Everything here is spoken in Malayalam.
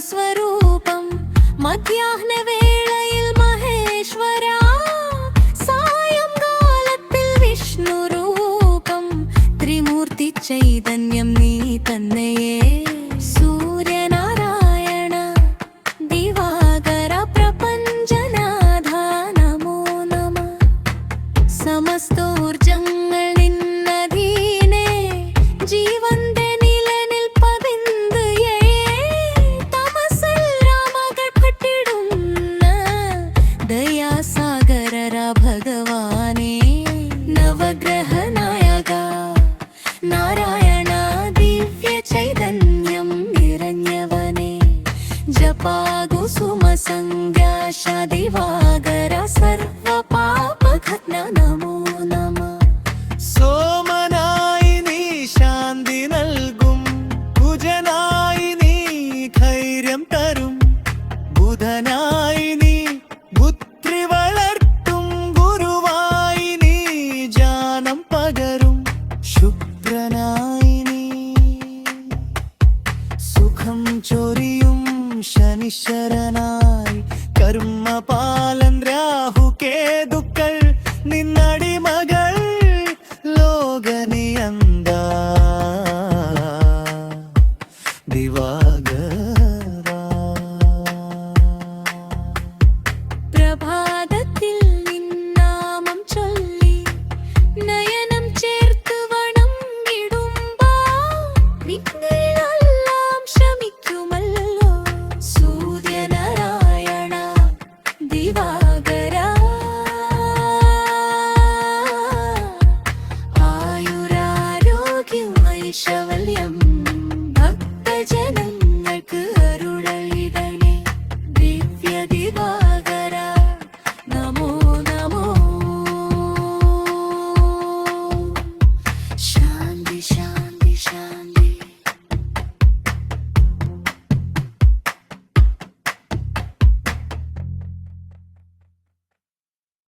സ്വരൂപം മധ്യാഹ്നവേളയിൽ മഹേശ്വര സായംകാലത്തിൽ വിഷ്ണുരൂപം ത്രിമൂർത്തി ചൈതന്യം നീ തന്നെയേ സൂര്യനാരായണ ദിവാകര പ്രപഞ്ചനാഥ നമോ നമഃ സമസ്തോർജങ്ങൾ നിന്നധീനേ ജീവന്റെ ഭഗവാനേ നവഗ്രഹ നായക നാരായണ ദിവ്യ ചൈതന്യം നിറഞ്ഞവനേ ജപാകുസുമ സംഗ്യാശ ദിവാകര സർവ പാപഘ്ന നമോ നമഃ സോമനായി നീ ശാന്തി നൽകും കുജനായി നീ ധൈര്യം തരും ബുധനായി നീ ബുദ്ധി വളർത്തും ഗുരുവായി നീ ജ്ഞാനം പകരും ശുക്രനായി നീ സുഖം ചൊരിയും ശനിശ്വരനായി കർമ്മപാലൻ രാഹു കേതുക്കൾ നിന്നടിമകൾ ലോകനിയന്ത ദിവാകര പ്രഭാതത്തിൽ നിന്നാമം ചൊല്ലി നയനം ചേർത്ത് വണങ്ങിടുമ്പോൾ